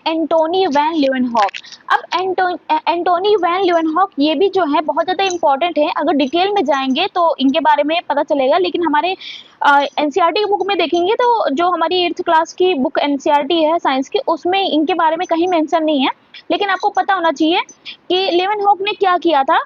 Antony van लीeuwenhoek। अब Antony van लीeuwenhoek ये भी जो है बहुत ज़्यादा इंपॉर्टेंट है, अगर डिटेल में जाएंगे तो इनके बारे में पता चलेगा, लेकिन हमारे एनसीईआरटी की बुक में देखेंगे तो जो हमारी 8th क्लास की बुक एनसीईआरटी है साइंस की, उसमें इनके बारे में कहीं मेंशन नहीं है। लेकिन आपको पता होना चाहिए कि लीeuwenhoek ने क्या किया था।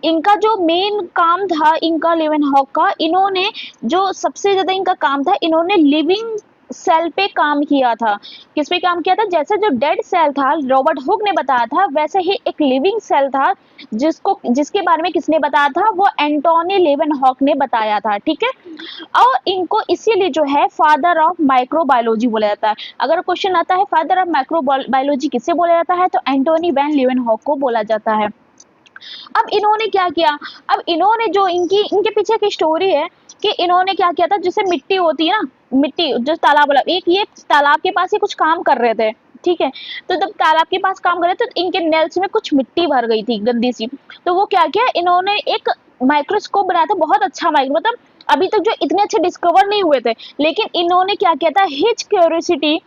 इनका जो मेन काम था इनका लीeuwenhoek का, इन्होंने जो सबसे ज्यादा इनका काम था, इन्होंने लिविंग सेल पे काम किया था। किस पे काम किया था? जैसे जो डेड सेल था रॉबर्ट हुक ने बताया था, वैसे ही एक लिविंग सेल था जिसके बारे में किसने बताया था? वो एंटोनी लीeuwenhoek ने बताया था। ठीक है, और इनको इसीलिए जो है फादर ऑफ माइक्रोबायोलॉजी बोला जाता है। अगर क्वेश्चन आता है फादर ऑफ माइक्रोबायोलॉजी किसे बोला जाता है, तो एंटोनी वैन लीeuwenhoek को बोला जाता है। अब इन्होंने क्या किया? अब इन्होंने जो इनके पीछे की स्टोरी है कि इन्होंने क्या किया था, जैसे मिट्टी होती है ना, मिट्टी जो तालाब वाला, एक ये तालाब के पास ही कुछ काम कर रहे थे। ठीक है, तो जब तालाब के पास काम कर रहे थे तो इनके नेल्स में कुछ मिट्टी भर गई थी गंदी सी। तो वो क्या किया, इन्होंने एक माइक्रोस्कोप बनाया था, बहुत अच्छा मतलब अभी तक जो इतने अच्छे डिस्कवर नहीं हुए थे, लेकिन इन्होंने क्या किया था, his curiosity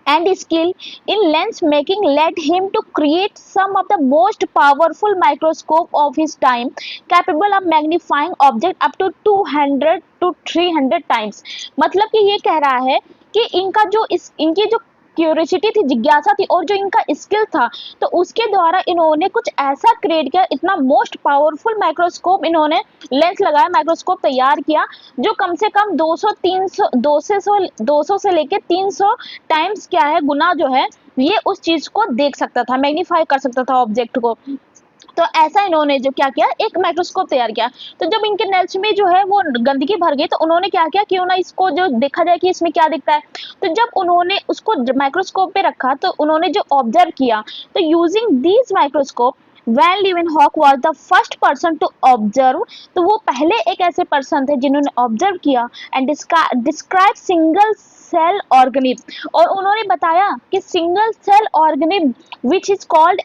and skill in lens making led him to create some of the most powerful microscope of his time, capable of magnifying object up to 200 to 300 times। मतलब कि ये कह रहा है कि इनकी जो क्यूरियोसिटी थी, जिज्ञासा थी, और जो इनका स्किल था, तो उसके द्वारा इन्होंने कुछ ऐसा क्रिएट किया, इतना मोस्ट पावरफुल माइक्रोस्कोप इन्होंने लेंस लगाया, माइक्रोस्कोप तैयार किया, जो कम से कम 200 से लेके 300 टाइम्स क्या है, गुना जो है, ये उस चीज को देख सकता था, मैग्नीफाई कर सकता था ऑब्जेक्ट को। तो ऐसा इन्होंने जो क्या किया, एक माइक्रोस्कोप तैयार किया। तो जब इनके नेल्स में जो है वो गंदगी भर गई, तो उन्होंने क्या किया, क्यों ना इसको जो देखा जाए कि इसमें क्या दिखता है। तो जब उन्होंने उसको माइक्रोस्कोप पे रखा, तो उन्होंने जो ऑब्जर्व किया, तो यूजिंग दीज माइक्रोस्कोप वैन लीeuwenhoek was the first person to observe। तो वो पहले एक ऐसे पर्सन थे जिन्होंने ऑब्जर्व किया and describe single cell organism, और उन्होंने बताया कि single cell organism which is called